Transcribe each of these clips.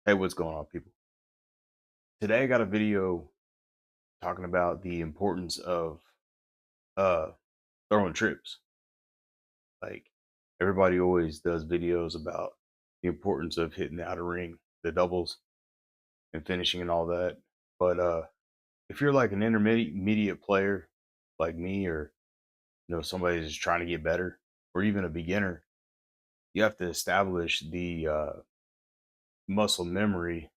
Hey, what's going on, people? Today I got a video talking about the importance of uh throwing trips. Like everybody always does videos about the importance of hitting the outer ring, the doubles, and finishing and all that. But if you're like an intermediate player like me, or somebody who's trying to get better, or even a beginner, you have to establish the muscle memory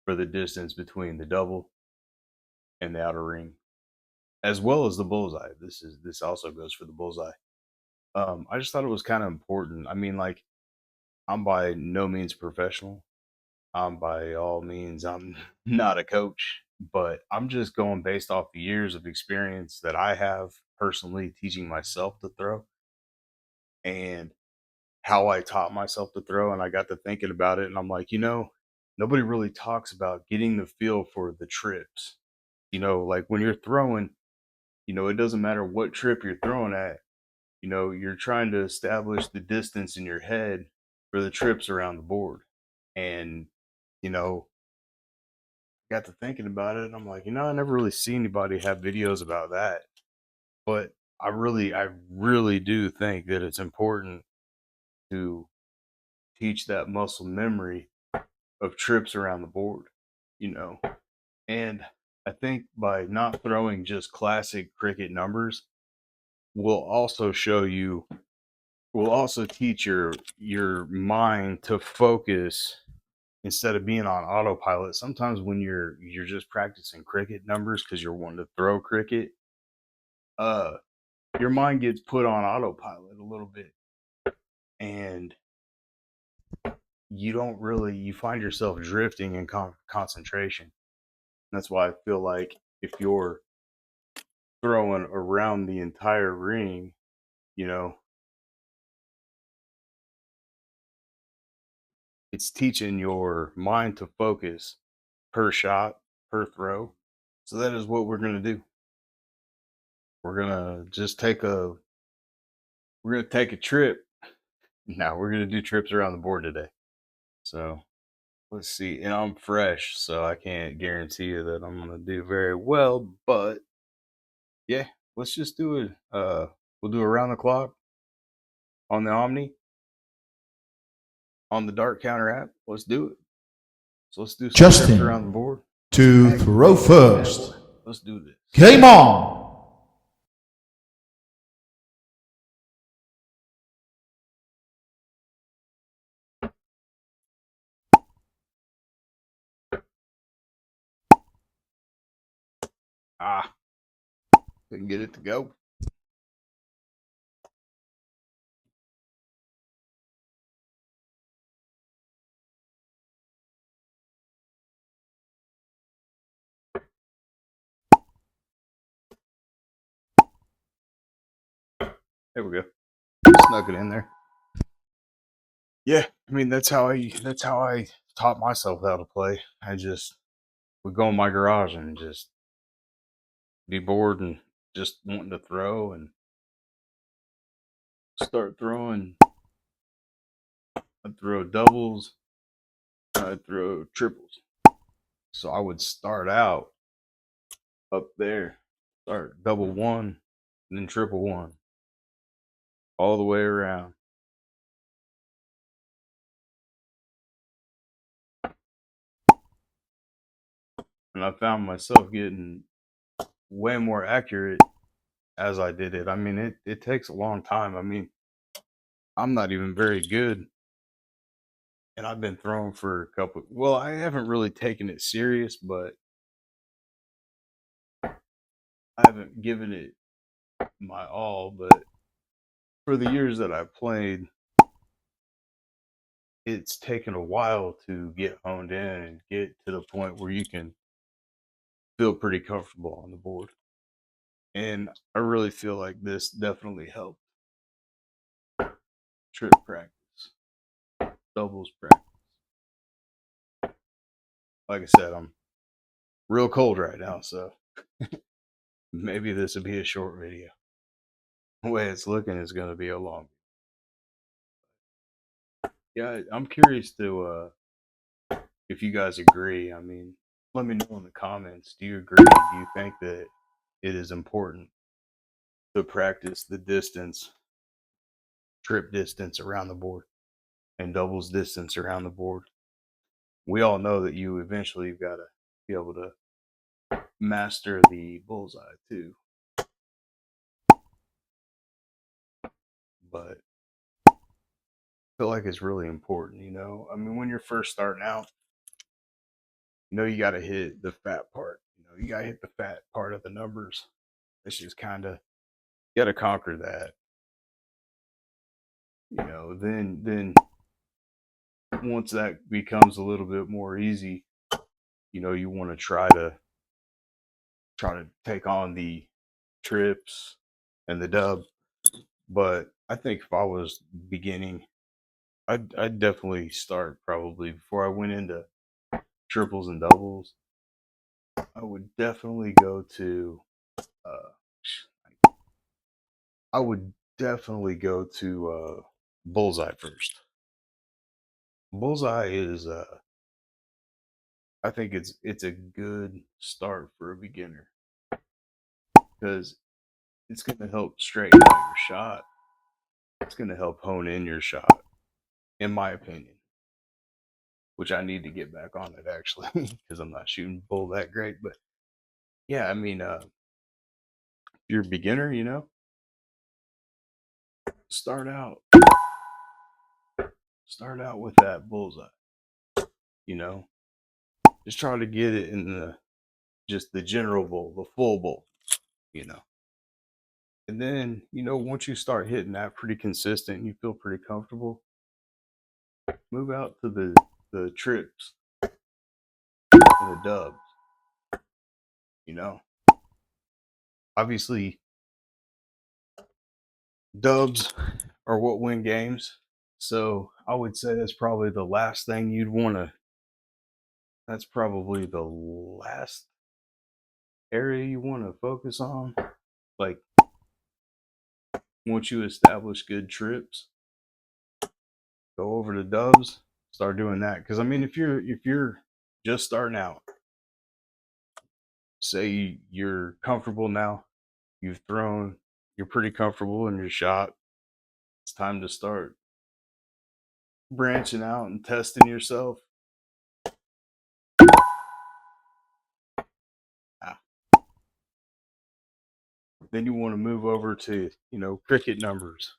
for the distance between the double and the outer ring, as well as the bullseye. This also goes for the bullseye. I just thought it was kind of important. I mean, like, I'm by no means professional. By all means, I'm not a coach, but I'm just going based off the years of experience that I have personally teaching myself to throw, and how I taught myself to throw. And I got to thinking about it, and I'm like, nobody really talks about getting the feel for the trips. Like when you're throwing, it doesn't matter what trip you're throwing at. You're trying to establish the distance in your head for the trips around the board. And, you know, got to thinking about it, and I'm like, I never really see anybody have videos about that. But I really do think that it's important to teach that muscle memory of trips around the board, you know. And I think by not throwing just classic cricket numbers will also show you will also teach your mind to focus instead of being on autopilot. Sometimes when you're just practicing cricket numbers because you're wanting to throw cricket, uh your mind gets put on autopilot a little bit, and you find yourself drifting in concentration. That's why I feel like if you're throwing around the entire ring, you know it's teaching your mind to focus per shot, per throw. So that is what we're going to do. We're going to just take a trip. Now we're going to do trips around the board today. So let's see. And I'm fresh, so I can't guarantee you that I'm going to do very well, but yeah, let's just do it. We'll do around the clock on the Omni, on the Dart Counter app. Let's do it. So let's do some trips Justin around the board. to throw first. Let's do this. Game on! Ah, couldn't get it to go. There we go. Snuck it in there. Yeah, I mean that's how I taught myself how to play. I just would go in my garage and just be bored and just wanting to throw and start throwing. I'd throw doubles, I'd throw triples. So I would start out up there, start double one, and then triple one, all the way around. And I found myself getting way more accurate as I did it. I mean, it takes a long time. I mean, I'm not even very good, and I've been throwing for a couple. Well, I haven't really taken it serious, but I haven't given it my all. But for the years that I've played, it's taken a while to get honed in and get to the point where you can feel pretty comfortable on the board. And I really feel like this definitely helped. Trip practice, doubles practice. Like I said, I'm real cold right now, so maybe this will be a short video. The way it's looking is going to be a long. Yeah, I'm curious to if you guys agree. I mean, let me know in the comments. Do you agree? Do you think that it is important to practice the distance, trip distance around the board, and doubles distance around the board? We all know that you eventually have got to be able to master the bullseye too, but I feel like it's really important. I mean, when you're first starting out, you got to hit the fat part. You got to hit the fat part of the numbers. It's just kind of, you got to conquer that. Then once that becomes a little bit more easy, you want to try to take on the trips and the dub. But I think if I was beginning, I'd definitely start probably before I went into triples and doubles. I would definitely go to. Uh, I would definitely go to bullseye first. Bullseye is. I think it's a good start for a beginner because it's going to help straighten out your shot. It's going to help hone in your shot, in my opinion. Which I need to get back on it actually because I'm not shooting bull that great. But yeah, I mean, if you're a beginner, start out start out with that bullseye. You know, just try to get it in the just the general bull, the full bull. You know, and then once you start hitting that pretty consistent, and you feel pretty comfortable. Move out to the trips and the dubs. You know, obviously dubs are what win games. So I would say that's probably the last thing you'd want to. That's probably the last area you want to focus on. Like once you establish good trips, go over to dubs, start doing that. Because I mean, if you're just starting out, say you're comfortable now, you've thrown, you're pretty comfortable in your shot. It's time to start branching out and testing yourself. Ah. Then you want to move over to cricket numbers.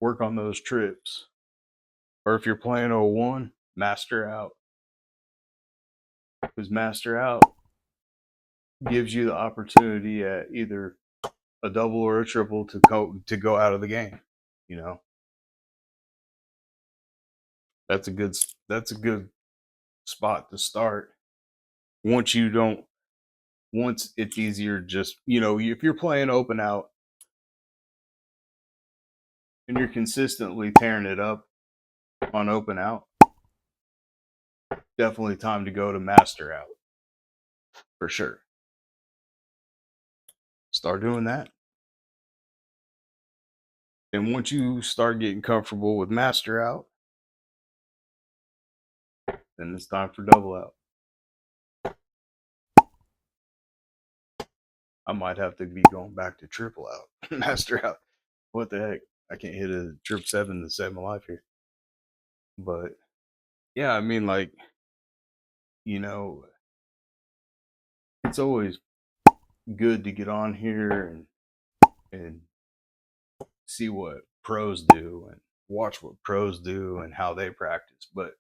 Work on those trips. Or if you're playing 01, master out. Because master out gives you the opportunity at either a double or a triple to go out of the game. You know, that's a good spot to start. Once you don't, once it's easier, just if you're playing open out and you're consistently tearing it up on open out, definitely time to go to master out for sure. Start doing that. And once you start getting comfortable with master out, then it's time for double out. I might have to be going back to triple out, master out. What the heck? I can't hit a trip seven to save my life here. But yeah, I mean, like, you know, it's always good to get on here and see what pros do and watch what pros do and how they practice. But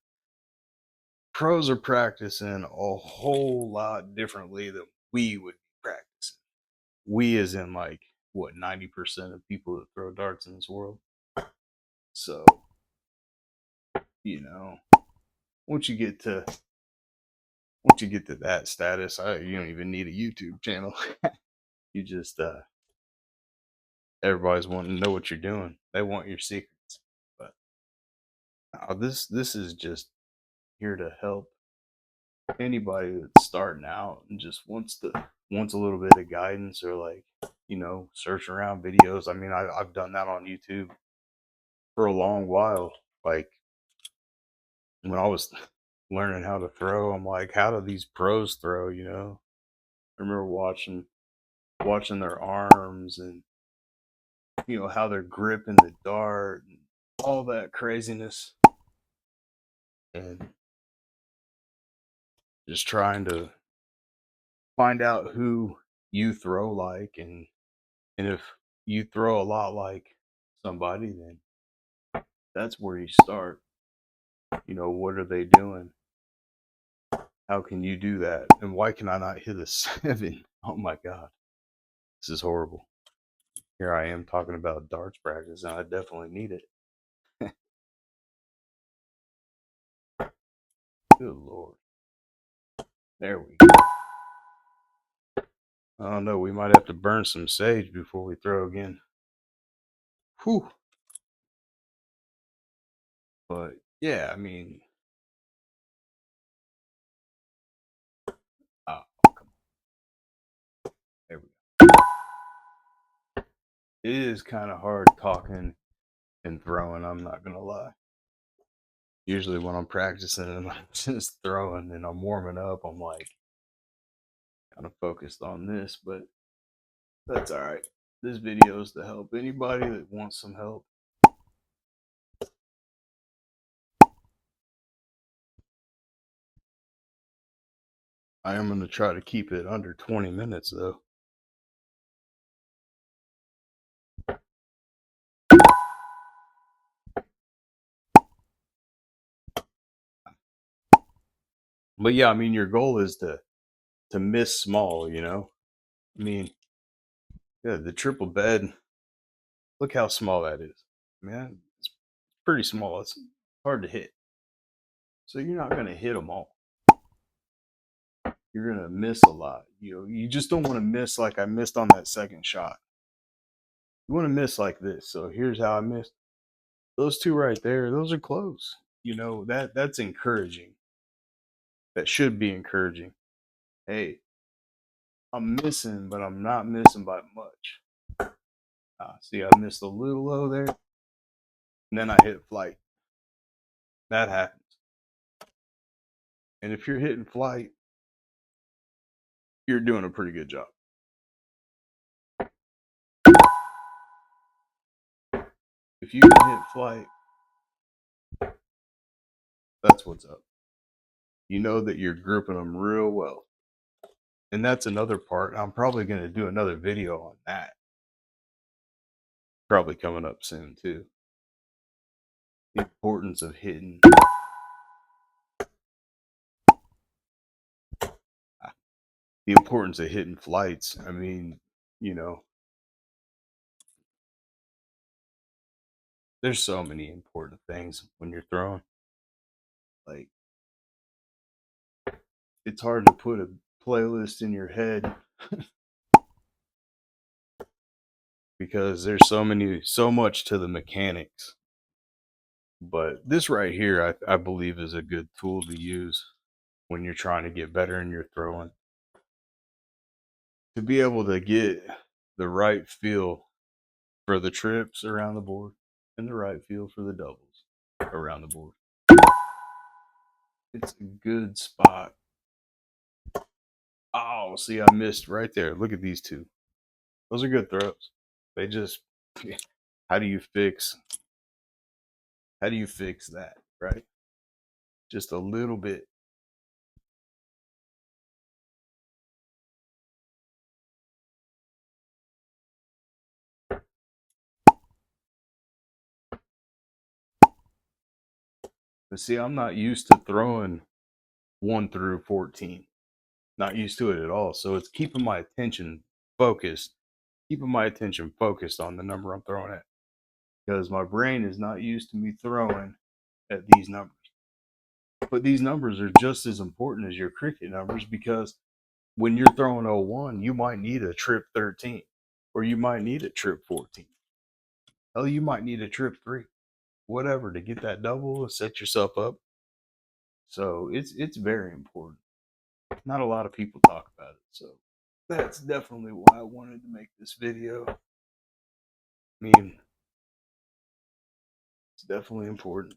pros are practicing a whole lot differently than we would be practicing. We, as in, like, what, 90% of people that throw darts in this world. So, you know, once you get to that status, you don't even need a YouTube channel. You just everybody's wanting to know what you're doing. They want your secrets. But this is just here to help anybody that's starting out and just wants a little bit of guidance, or like searching around videos. I mean, I've done that on YouTube for a long while. Like when I was learning how to throw, I'm like, how do these pros throw? I remember watching their arms and how they're gripping the dart and all that craziness, and just trying to find out who you throw like, and if you throw a lot like somebody, then that's where you start. What are they doing? How can you do that? And why can I not hit a 7? Oh my god, this is horrible. Here I am talking about darts practice, and I definitely need it. Good lord. There we go. I don't know. We might have to burn some sage before we throw again. Whew. But yeah, I mean, oh, come on. There we go. It is kind of hard talking and throwing. I'm not gonna lie. Usually when I'm practicing and I'm just throwing and I'm warming up, I'm like kind of focused on this, but that's all right. This video is to help anybody that wants some help. I am going to try to keep it under 20 minutes though. But yeah, I mean, your goal is to miss small. I mean, yeah, the triple bed. Look how small that is. Man, it's pretty small. It's hard to hit. So you're not going to hit them all. You're going to miss a lot. You just don't want to miss like I missed on that second shot. You want to miss like this. So here's how I missed. Those two right there, those are close. That's encouraging. That should be encouraging. Hey, I'm missing, but I'm not missing by much. See, I missed a little low there, and then I hit flight. That happens. And if you're hitting flight, you're doing a pretty good job. If you can hit flight, that's what's up. You know that you're gripping them real well. And that's another part. I'm probably going to do another video on that. Probably coming up soon, too. The importance of hitting. The importance of hitting flights. I mean, there's so many important things when you're throwing. Like, it's hard to put a playlist in your head because there's so much to the mechanics. But this right here, I believe, is a good tool to use when you're trying to get better in your throwing. To be able to get the right feel for the trips around the board and the right feel for the doubles around the board. It's a good spot. Oh, see, I missed right there. Look at these two. Those are good throws. They just, how do you fix that, right? Just a little bit. But see, I'm not used to throwing 1 through 14. Not used to it at all. So it's keeping my attention focused, on the number I'm throwing at. Because my brain is not used to me throwing at these numbers. But these numbers are just as important as your cricket numbers, because when you're throwing 01, you might need a trip 13, or you might need a trip 14. Hell, you might need a trip 3, whatever, to get that double and set yourself up. So it's very important. Not a lot of people talk about it. So that's definitely why I wanted to make this video. I mean, it's definitely important.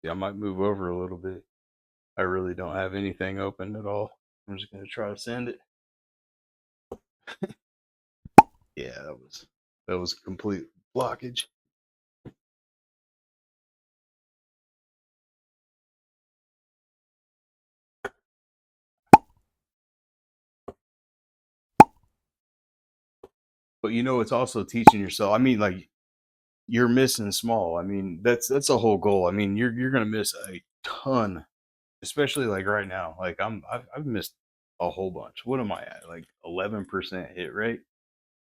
Yeah, I might move over a little bit. I really don't have anything open at all. I'm just gonna try to send it. Yeah, that was a complete blockage. But it's also teaching yourself. I mean, like you're missing small. I mean, that's a whole goal. I mean, you're gonna miss a ton, especially like right now. Like I've missed a whole bunch. What am I at? Like 11% hit rate.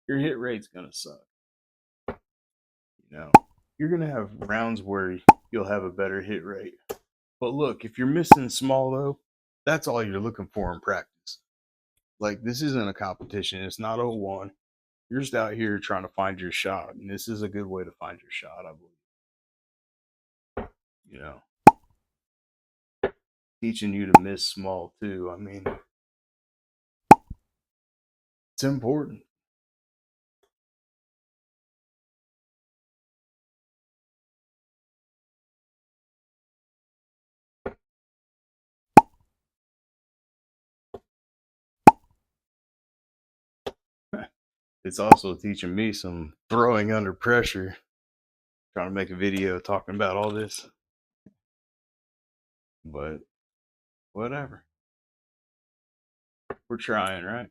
Your hit rate's gonna suck. You know, you're gonna have rounds where you'll have a better hit rate. But look, if you're missing small though, that's all you're looking for in practice. Like this isn't a competition. It's not 0-1. You're just out here trying to find your shot, and this is a good way to find your shot, I believe. You know, teaching you to miss small too. I mean, it's important. It's also teaching me some throwing under pressure. Trying to make a video talking about all this, but whatever. We're trying, right?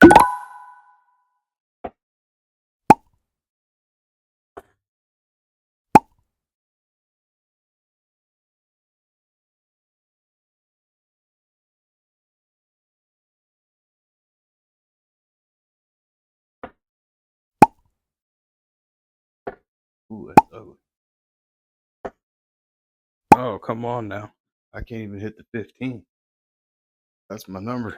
Ooh, that's ugly. Oh, come on now. I can't even hit the 15. That's my number.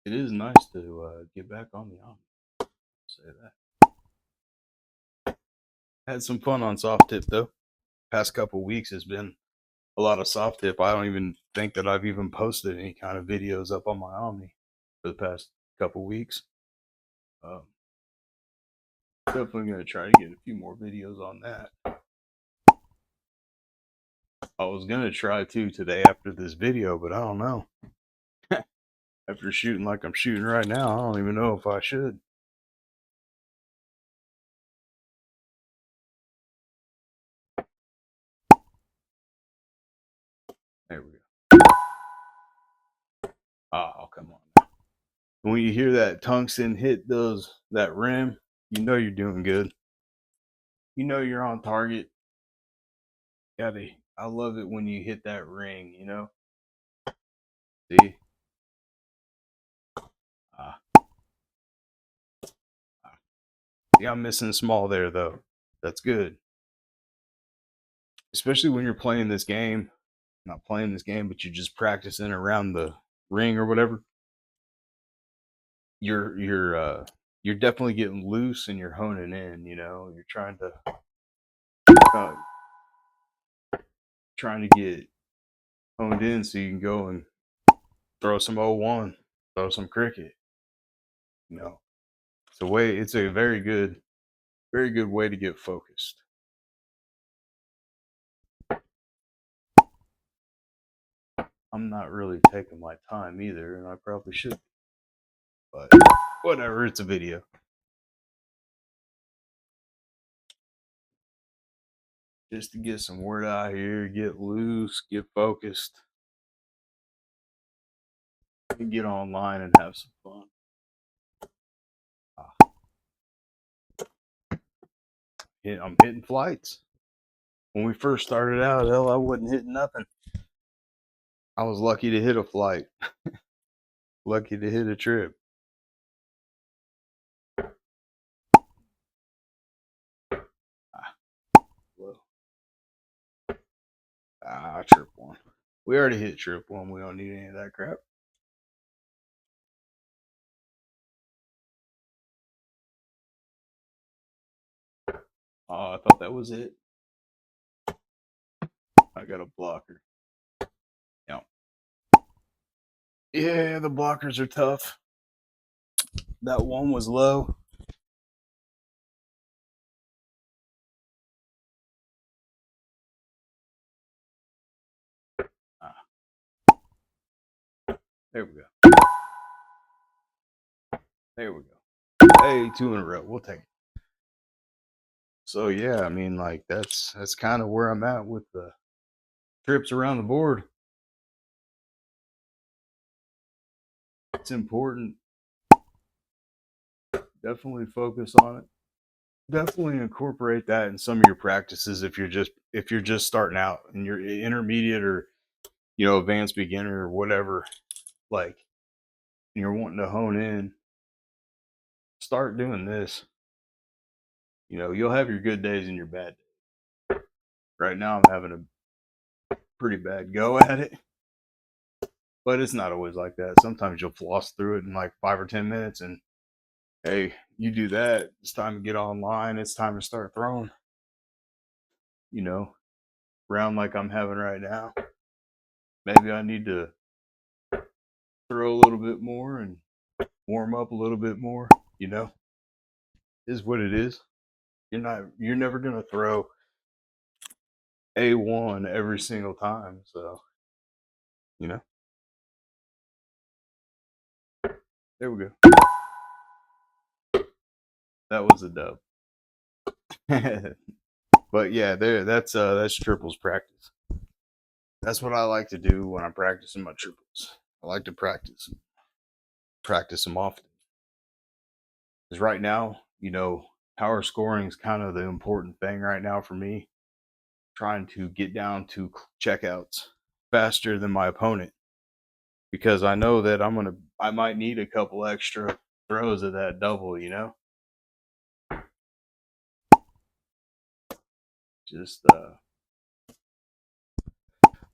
It is nice to get back on the island. Say that. Had some fun on soft tip though. Past couple weeks has been a lot of soft tip. I don't even think that I've even posted any kind of videos up on my Omni for the past couple weeks. Um, Definitely gonna try to get a few more videos on that. I was gonna try to today after this video, but I don't know. After shooting like I'm shooting right now, I don't even know if I should. There we go. Oh, come on. When you hear that tungsten hit that rim, you know you're doing good. You know you're on target. Gotta, I love it when you hit that ring, See? Ah, ah. See, I'm missing small there though. That's good. Especially when you're playing this game. Not playing this game, but you're just practicing around the ring or whatever. You're definitely getting loose and you're honing in, You're uh, trying to get honed in so you can go and throw some 0-1, throw some cricket, you know. It's a very good way to get focused. I'm not really taking my time either, and I probably should, but whatever, it's a video. Just to get some word out here, get loose, get focused, and get online and have some fun. Ah, I'm hitting flights. When we first started out, hell, I wasn't hitting nothing. I was lucky to hit a flight, lucky to hit a trip. Ah, well, trip one. We already hit trip one. We don't need any of that crap. Oh, I thought that was it. I got a blocker. Yeah. Yeah, the blockers are tough. That one was low. There we go. There we go. Hey, 2 in a row. We'll take it. So yeah, I mean, like that's kind of where I'm at with the trips around the board. It's important. Definitely focus on it. Definitely incorporate that in some of your practices if you're just starting out and you're intermediate or advanced beginner or whatever. Like you're wanting to hone in, start doing this. You'll have your good days and your bad days. Right now, I'm having a pretty bad go at it, but it's not always like that. Sometimes you'll floss through it in like 5 or 10 minutes, and hey, you do that. It's time to get online. It's time to start throwing. Round like I'm having right now. Maybe I need to throw a little bit more and warm up a little bit more. Is what it is. You're never gonna throw A1 every single time. So, you know, there we go. That was a dub. But yeah, that's triples practice. That's what I like to do when I'm practicing my triples. I like to practice them often. Because right now, power scoring is kind of the important thing right now for me. Trying to get down to checkouts faster than my opponent because I know that I might need a couple extra throws of that double. Just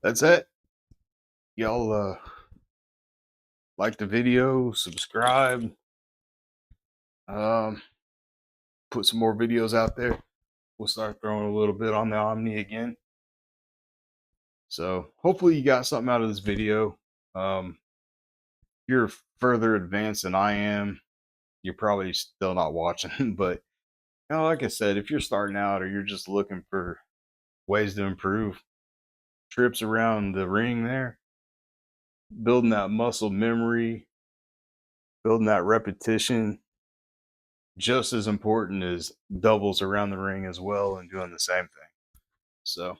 that's it. Y'all like the video, subscribe, um, put some more videos out there. We'll start throwing a little bit on the Omni again. So hopefully you got something out of this video. If you're further advanced than I am, you're probably still not watching. But like I said, if you're starting out or you're just looking for ways to improve, trips around the ring there, building that muscle memory, building that repetition, just as important as doubles around the ring as well and doing the same thing. So,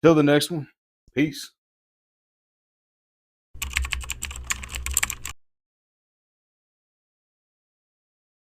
till the next one, peace.